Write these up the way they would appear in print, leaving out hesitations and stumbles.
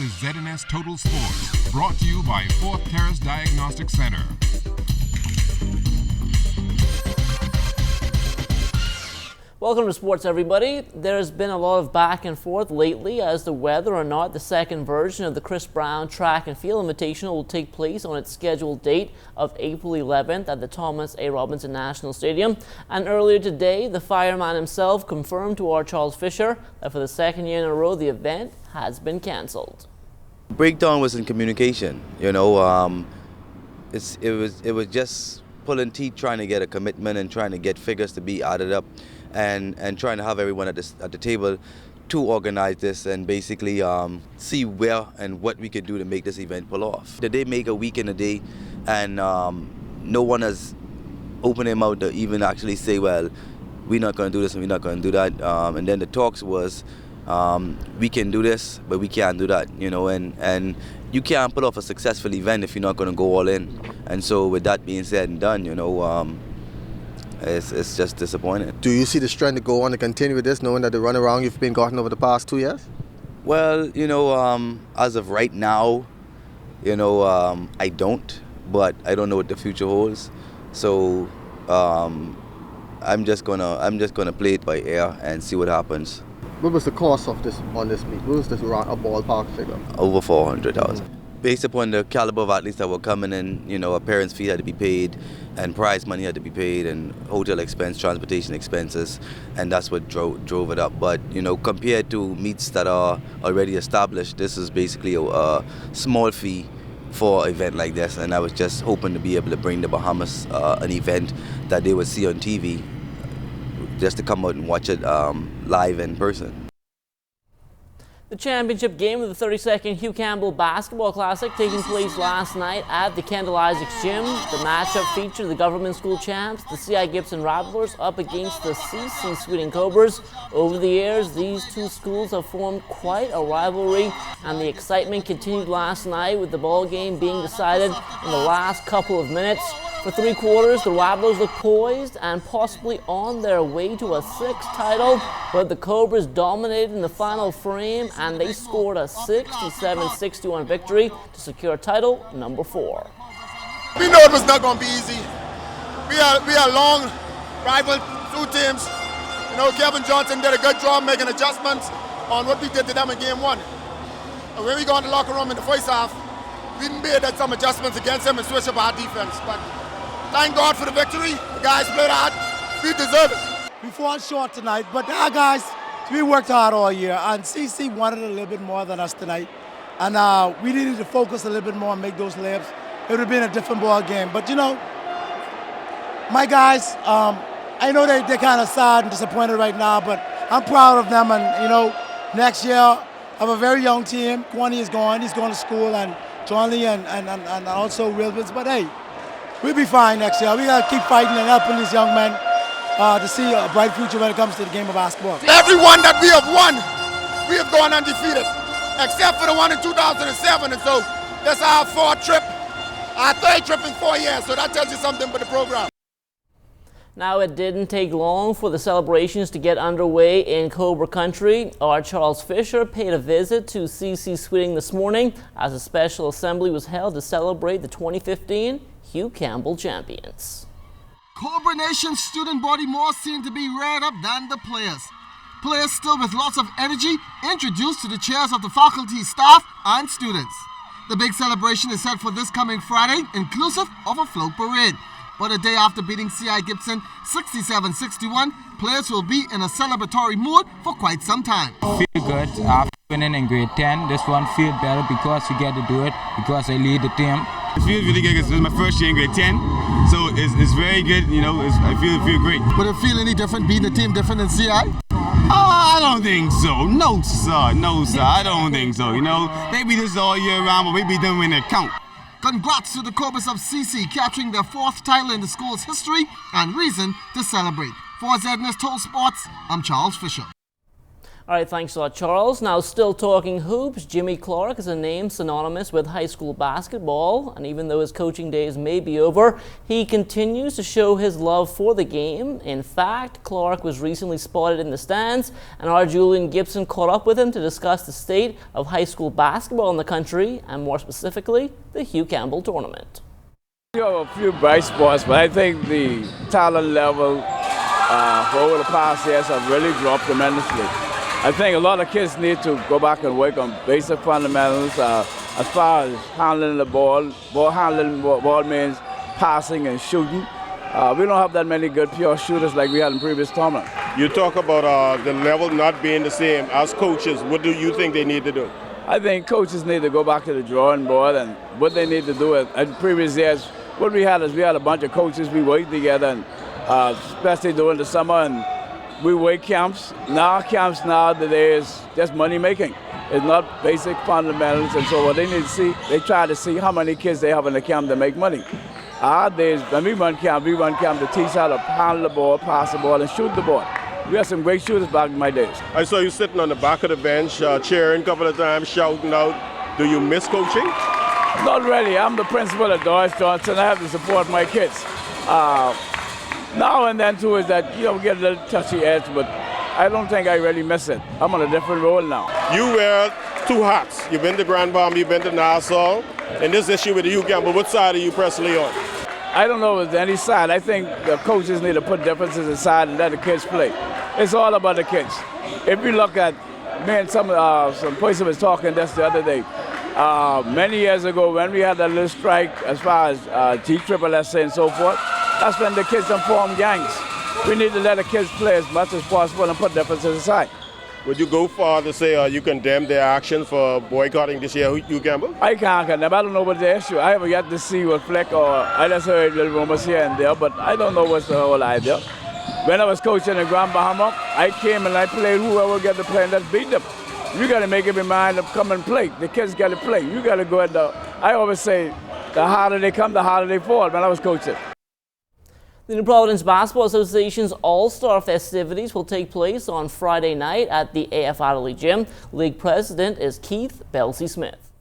is ZNS Total Sports, brought to you by 4th Terrace Diagnostic Center. Welcome to sports, everybody. There's been a lot of back and forth lately as to whether or not the second version of the Chris Brown Track and Field Invitational will take place on its scheduled date of April 11th at the Thomas A. Robinson National Stadium. And earlier today, the fireman himself confirmed to our Charles Fisher that for the second year in a row, the event has been canceled. Breakdown was in communication. You know, it was just pulling teeth, trying to get a commitment and trying to get figures to be added up. And trying to have everyone at the table to organize this and basically see where and what we could do to make this event pull off. Did they make a week in a day, and no one has opened their mouth to even actually say, well, we're not going to do this and we're not going to do that. And then the talks was, we can do this, but we can't do that, you know, and you can't pull off a successful event if you're not going to go all in. And so with that being said and done, you know, it's just disappointing. Do you see the strength to go on and continue with this, knowing that the runaround you've been gotten over the past 2 years? Well, you know, as of right now, you know, I don't, but I don't know what the future holds. So I'm just gonna play it by ear and see what happens. What was the cost of this on this meet? What was this a ballpark figure? Over $400,000. Based upon the caliber of athletes that were coming in, you know, a parent's fee had to be paid, and prize money had to be paid, and hotel expense, transportation expenses, and that's what drove it up. But, you know, compared to meets that are already established, this is basically a small fee for an event like this, and I was just hoping to be able to bring the Bahamas an event that they would see on TV, just to come out and watch it live in person. The championship game of the 32nd Hugh Campbell Basketball Classic taking place last night at the Kendall Isaacs Gym. The matchup featured the government school champs, the C.I. Gibson Rattlers, up against the C.C. Sweeting Cobras. Over the years, these two schools have formed quite a rivalry, and the excitement continued last night with the ball game being decided in the last couple of minutes. For 3 quarters, the Rattlers looked poised and possibly on their way to a 6th title, but the Cobras dominated in the final frame and they scored a 67-61 victory to secure title number 4. We know it was not going to be easy. We are long rival 2 teams. You know, Kevin Johnson did a good job making adjustments on what we did to them in game 1. And when we got in the locker room in the first half, we made some adjustments against them and switched up our defense. But thank God for the victory. The guys played hard. We deserve it. We fall short tonight, but our guys, we worked hard all year, and CC wanted a little bit more than us tonight. And we needed to focus a little bit more and make those layups. It would have been a different ball game. But, you know, my guys, I know they're kind of sad and disappointed right now, but I'm proud of them. And, you know, next year, I have a very young team. Kwani is gone. He's going to school, and John Lee and also Wilbins. But, hey, we'll be fine next year. We got to keep fighting and helping these young men to see a bright future when it comes to the game of basketball. Everyone that we have won, we have gone undefeated, except for the one in 2007. And so that's our 4th trip, our 3rd trip in 4 years. So that tells you something about the program. Now, it didn't take long for the celebrations to get underway in Cobra Country. Our Charles Fisher paid a visit to C.C. Sweeting this morning as a special assembly was held to celebrate the 2015 Hugh Campbell champions. Cobra Nation's student body more seemed to be reared up than the players. Players still with lots of energy introduced to the chairs of the faculty, staff and students. The big celebration is set for this coming Friday, inclusive of a float parade. But a day after beating C.I. Gibson 67-61, players will be in a celebratory mood for quite some time. Feel good after winning in grade 10. This one feel better because you get to do it, because I lead the team. It feels really good because this is my first year in grade 10, so it's very good, you know, I feel great. Would it feel any different being the team different than CI? I don't think so. No, sir, I don't think so, you know. They beat us all year round, but we beat them when they count. Congrats to the Cobras of CC capturing their 4th title in the school's history and reason to celebrate. For ZNS Total Sports, I'm Charles Fisher. All right, thanks a lot, Charles. Now, still talking hoops, Jimmy Clark is a name synonymous with high school basketball, and even though his coaching days may be over, he continues to show his love for the game. In fact, Clark was recently spotted in the stands, and our Julian Gibson caught up with him to discuss the state of high school basketball in the country, and more specifically, the Hugh Campbell tournament. You have a few bright spots, but I think the talent level for over the past years have really dropped tremendously. I think a lot of kids need to go back and work on basic fundamentals as far as handling the ball handling. Ball means passing and shooting. We don't have that many good pure shooters like we had in previous tournaments. You talk about the level not being the same. As coaches, what do you think they need to do? I think coaches need to go back to the drawing board, and what they need to do in previous years, what we had is we had a bunch of coaches, we worked together, and especially during the summer, and we work camps. Now camps nowadays is just money making. It's not basic fundamentals, and so what they need to see, they try to see how many kids they have in the camp to make money. Our days, when we run camp to teach how to handle the ball, pass the ball, and shoot the ball. We had some great shooters back in my days. I saw you sitting on the back of the bench, cheering a couple of times, shouting out. Do you miss coaching? Not really. I'm the principal at Doris Johnson. I have to support my kids. Now and then too is that, we get a little touchy edge, but I don't think I really miss it. I'm on a different role now. You wear two hats. You've been to Grand Bahama, you've been to Nassau. In this issue with the Hugh Campbell, what side are you personally on? I don't know if there's any side. I think the coaches need to put differences aside and let the kids play. It's all about the kids. If you look at, some person was talking this the other day. Many years ago when we had that little strike as far as GSSS and so forth, that's when the kids formed gangs. We need to let the kids play as much as possible and put differences aside. Would you go far to say you condemn their actions for boycotting this year, Hugh Campbell? I can't condemn. I don't know what's the issue. I haven't yet to see what Fleck or I just heard little rumors here and there, but I don't know what's the whole idea. When I was coaching in Grand Bahama, I came and I played whoever get to play and let's beat them. You got to make up your mind to come and play. The kids got to play. You got to go at I always say, the harder they come, the harder they fall when I was coaching. The New Providence Basketball Association's All-Star festivities will take place on Friday night at the AF Adderley Gym. League President is Keith Belsie-Smith.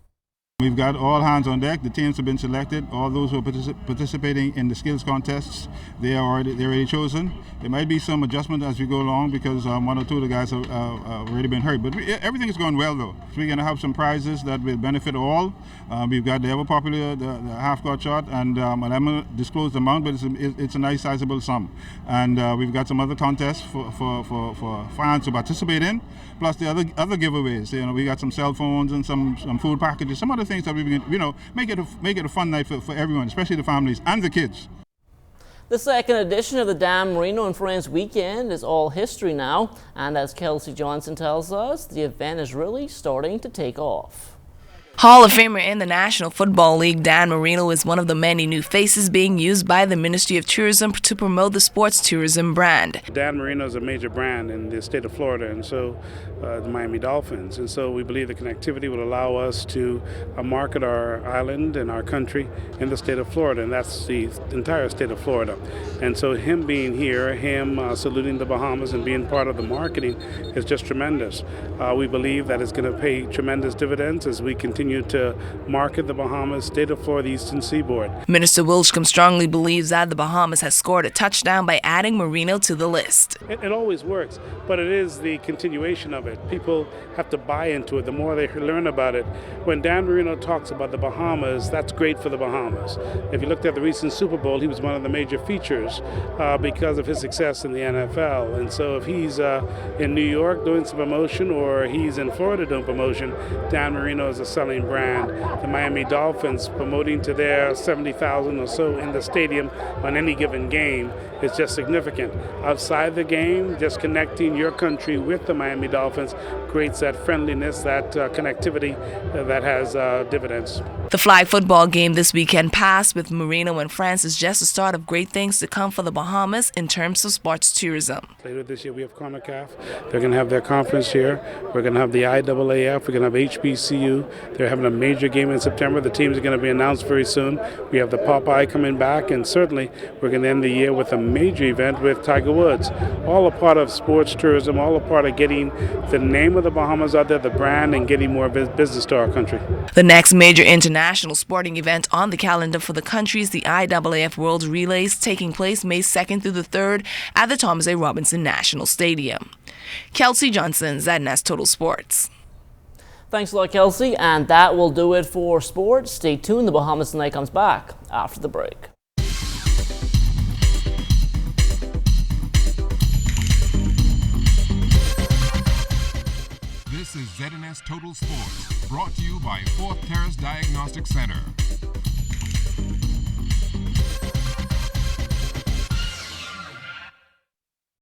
We've got all hands on deck. The teams have been selected. All those who are participating in the skills contests, they're already chosen. There might be some adjustment as we go along because one or two of the guys have already been hurt. But everything is going well, though. So we're going to have some prizes that will benefit all. We've got the ever-popular the half-court shot, and I'm going to disclose the amount, but it's a nice, sizable sum. And we've got some other contests for fans to participate in, plus the other giveaways. We got some cell phones and some food packages, some other things that we make it a fun night for everyone, especially the families and the kids. The second edition of the Dan Marino and Friends Weekend is all history now, and as Kelsie Johnson tells us, the event is really starting to take off. Hall of Famer in the National Football League, Dan Marino is one of the many new faces being used by the Ministry of Tourism to promote the sports tourism brand. Dan Marino is a major brand in the state of Florida, and so the Miami Dolphins. And so we believe the connectivity will allow us to market our island and our country in the state of Florida, and that's the entire state of Florida. And so him being here, him saluting the Bahamas and being part of the marketing is just tremendous. We believe that it's going to pay tremendous dividends as we continue to market the Bahamas, state of Florida, Eastern Seaboard. Minister Wilchcombe strongly believes that the Bahamas has scored a touchdown by adding Marino to the list. It always works, but it is the continuation of it. People have to buy into it the more they learn about it. When Dan Marino talks about the Bahamas, that's great for the Bahamas. If you looked at the recent Super Bowl, he was one of the major features because of his success in the NFL. And so if he's in New York doing some promotion or he's in Florida doing promotion, Dan Marino is a selling brand. The Miami Dolphins promoting to their 70,000 or so in the stadium on any given game is just significant. Outside the game, just connecting your country with the Miami Dolphins creates that friendliness, that connectivity that has dividends. The flag football game this weekend passed with Marino and France is just the start of great things to come for the Bahamas in terms of sports tourism. Later this year we have CONCACAF. They're going to have their conference here. We're going to have the IAAF. We're going to have HBCU. They're having a major game in September. The teams are going to be announced very soon. We have the Popeye coming back, and certainly we're going to end the year with a major event with Tiger Woods. All a part of sports tourism, all a part of getting the name of the Bahamas out there, the brand, and getting more business to our country. The next major international sporting event on the calendar for the country is the IAAF World Relays, taking place May 2nd through the 3rd at the Thomas A. Robinson National Stadium. Kelsie Johnson, ZNS Total Sports. Thanks a lot, Kelsie, and that will do it for sports. Stay tuned. The Bahamas Tonight comes back after the break. This is ZNS Total Sports, brought to you by 4th Terrace Diagnostic Center.